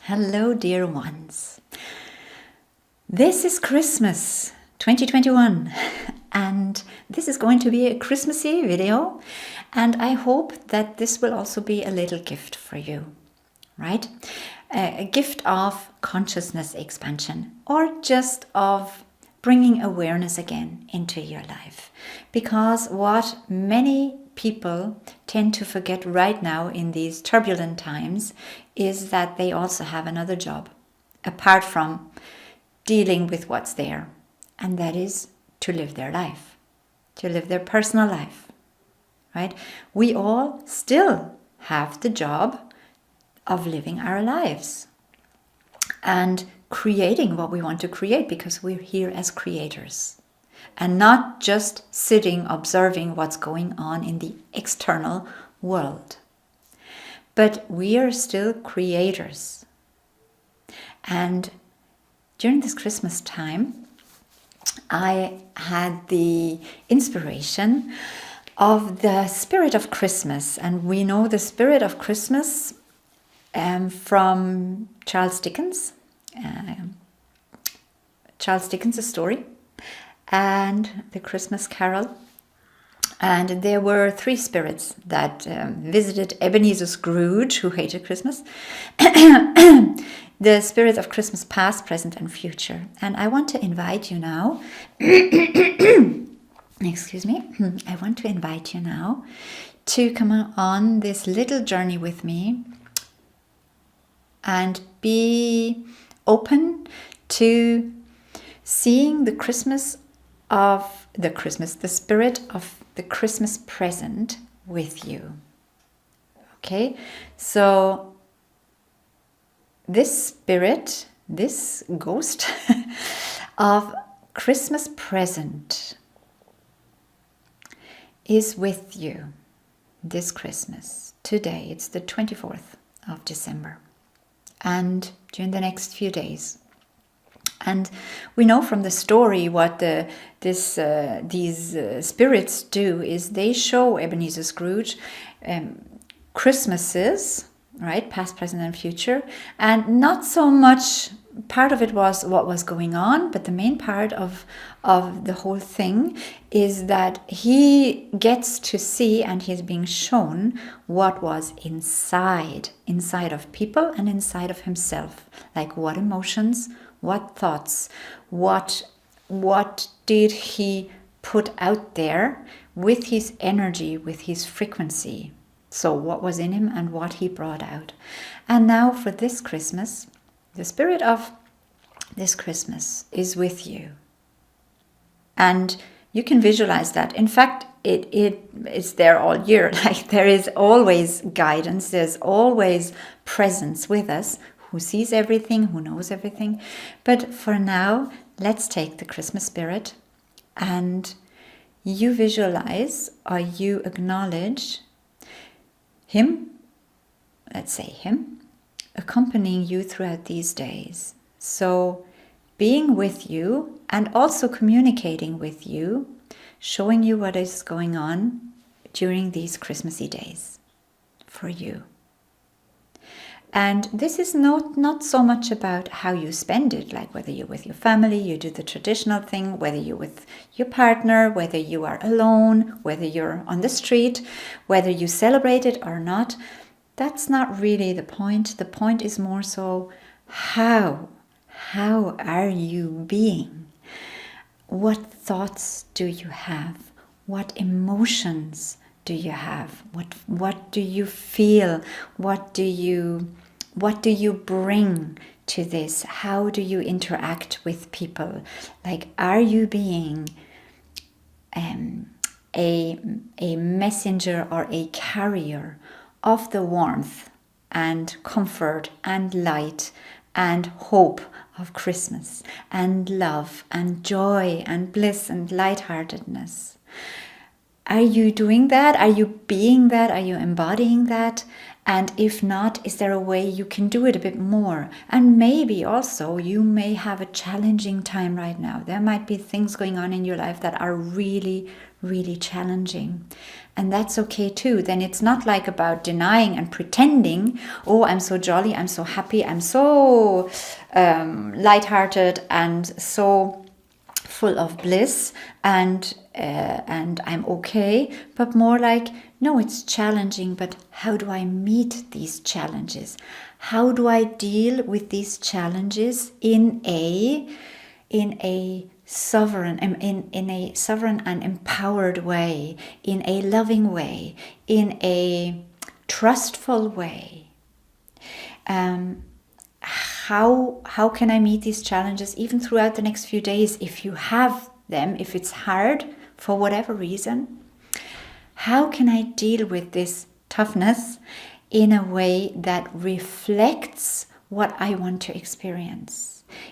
Hello, dear ones. This is Christmas 2021, and this is going to be a Christmassy video, and I hope that this will also be a little gift for you, right? A gift of consciousness expansion, or just of bringing awareness again into your life. Because what many people tend to forget right now in these turbulent times is that they also have another job apart from dealing with what's there, and that is to live their life, to live their personal life, right? We all still have the job of living our lives and creating what we want to create, because we're here as creators and not just sitting observing what's going on in the external world. But we are still creators. And during this Christmas time, I had the inspiration of the spirit of Christmas. And we know the spirit of Christmas from Charles Dickens. Charles Dickens' story and the Christmas Carol. And there were three spirits that visited Ebenezer Scrooge, who hated Christmas. The spirit of Christmas past, present, and future. And I want to invite you now, excuse me, I want to invite you now to come on this little journey with me and be open to seeing the spirit of the Christmas present with you. Okay, so this spirit, this ghost of Christmas present is with you this Christmas. Today, it's the 24th of December. And during the next few days. And we know from the story what these spirits do is they show Ebenezer Scrooge Christmases, right, past, present, and future, and not so much. Part of it was what was going on, but the main part of the whole thing is that he gets to see, and he's being shown what was inside of people and inside of himself, like what emotions, what thoughts, what did he put out there with his energy, with his frequency. So what was in him and what he brought out. And now for this Christmas, the spirit of this Christmas is with you. And you can visualize that. In fact, it's there all year. Like there is always guidance. There's always presence with us, who sees everything, who knows everything. But for now, let's take the Christmas spirit and you visualize or you acknowledge him, let's say him, accompanying you throughout these days. So being with you and also communicating with you, showing you what is going on during these Christmassy days for you. And this is not so much about how you spend it, like whether you're with your family, you do the traditional thing, whether you're with your partner, whether you are alone, whether you're on the street, whether you celebrate it or not. That's not really the point. The point is more so how are you being? What thoughts do you have? What emotions do you have? What do you feel? What do you bring to this? How do you interact with people? Like, are you being a messenger or a carrier of the warmth and comfort and light and hope of Christmas and love and joy and bliss and lightheartedness? Are you doing that? Are you being that? Are you embodying that? And if not, is there a way you can do it a bit more? And maybe also you may have a challenging time right now. There might be things going on in your life that are really, really challenging. And that's okay too. Then it's not like about denying and pretending, oh, I'm so jolly, I'm so happy, I'm so lighthearted and so full of bliss, and I'm okay. But more like, no, it's challenging, but how do I meet these challenges? How do I deal with these challenges in a sovereign and empowered way, in a loving way, in a trustful way? How can I meet these challenges even throughout the next few days if you have them, if it's hard for whatever reason? How can I deal with this toughness in a way that reflects what I want to experience?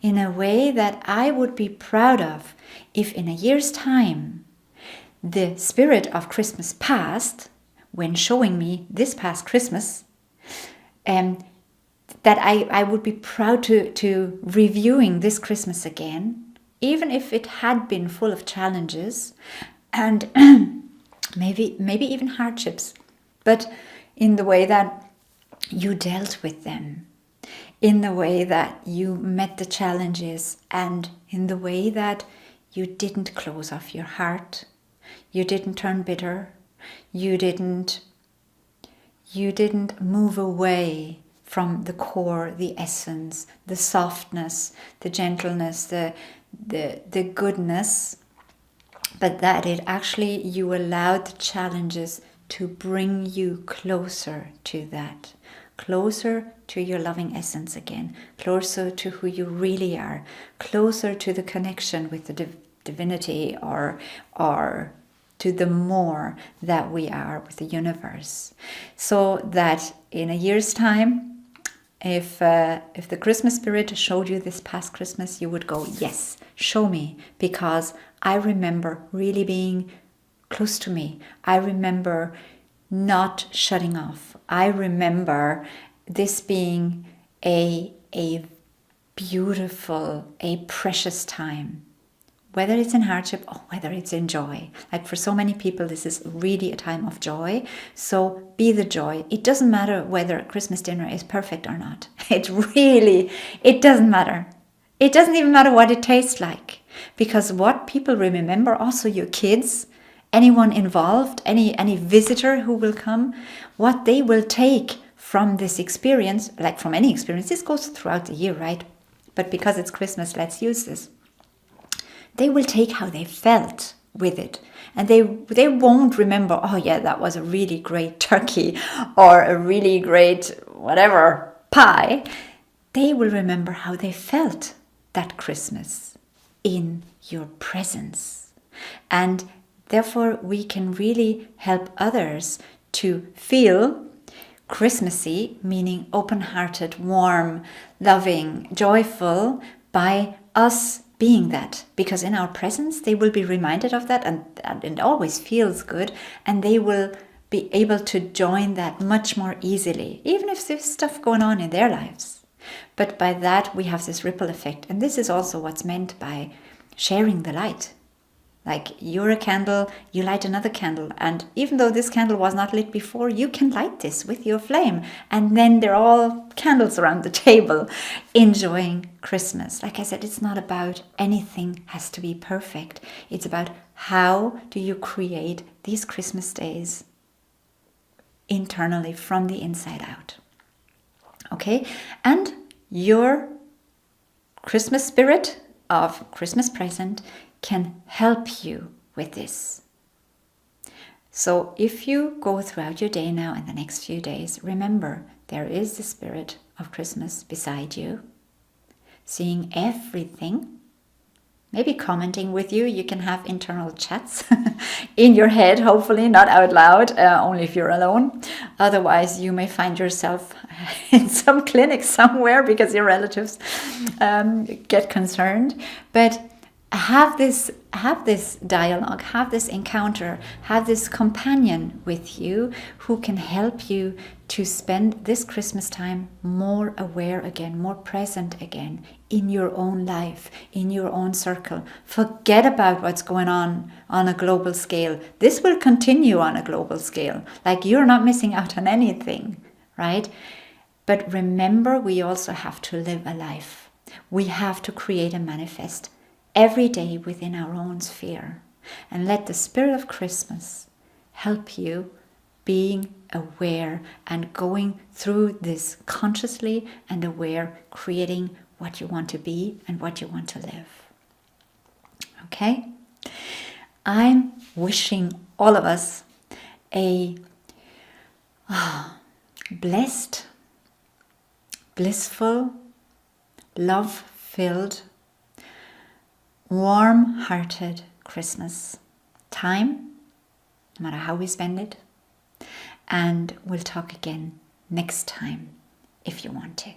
In a way that I would be proud of if in a year's time the spirit of Christmas past, when showing me this past Christmas, that I would be proud to reviewing this Christmas again, even if it had been full of challenges and maybe even hardships, but in the way that you dealt with them, in the way that you met the challenges, and in the way that you didn't close off your heart, you didn't turn bitter, you didn't move away from the core, the essence, the softness, the gentleness, the goodness, but that it actually, you allowed the challenges to bring you closer to that, closer to your loving essence again, closer to who you really are, closer to the connection with the divinity or to the more that we are with the universe. So that in a year's time, if the Christmas spirit showed you this past Christmas, you would go, yes, show me, because I remember really being close to me. I remember not shutting off. I remember this being a beautiful, a precious time, whether it's in hardship or whether it's in joy. Like for so many people, this is really a time of joy. So be the joy. It doesn't matter whether Christmas dinner is perfect or not. It doesn't matter. It doesn't even matter what it tastes like, because what people remember, also your kids, anyone involved, any visitor who will come, what they will take from this experience, like from any experience, this goes throughout the year, right? But because it's Christmas, let's use this. They will take how they felt with it. And they won't remember, oh yeah, that was a really great turkey or a really great whatever pie. They will remember how they felt that Christmas in your presence. And therefore, we can really help others to feel Christmassy, meaning open-hearted, warm, loving, joyful, by us being that. Because in our presence, they will be reminded of that, and it always feels good, and they will be able to join that much more easily, even if there's stuff going on in their lives. But by that, we have this ripple effect. And this is also what's meant by sharing the light. Like, you're a candle, you light another candle, and even though this candle was not lit before, you can light this with your flame. And then they're all candles around the table enjoying Christmas. Like I said, it's not about anything has to be perfect. It's about how do you create these Christmas days internally from the inside out. Okay? And your Christmas spirit of Christmas present can help you with this. So if you go throughout your day now and the next few days, remember there is the spirit of Christmas beside you, seeing everything, maybe commenting with you. You can have internal chats in your head, hopefully not out loud, only if you're alone. Otherwise, you may find yourself in some clinic somewhere because your relatives get concerned. But have this dialogue, have this encounter, have this companion with you who can help you to spend this Christmas time more aware again, more present again in your own life, in your own circle. Forget about what's going on a global scale. This will continue on a global scale. Like, you're not missing out on anything, right? But remember, we also have to live a life. We have to create and manifest every day within our own sphere. And let the spirit of Christmas help you being aware and going through this consciously and aware, creating what you want to be and what you want to live. Okay? I'm wishing all of us a blessed, blissful, love-filled, warm-hearted Christmas time, no matter how we spend it. And we'll talk again next time if you want to.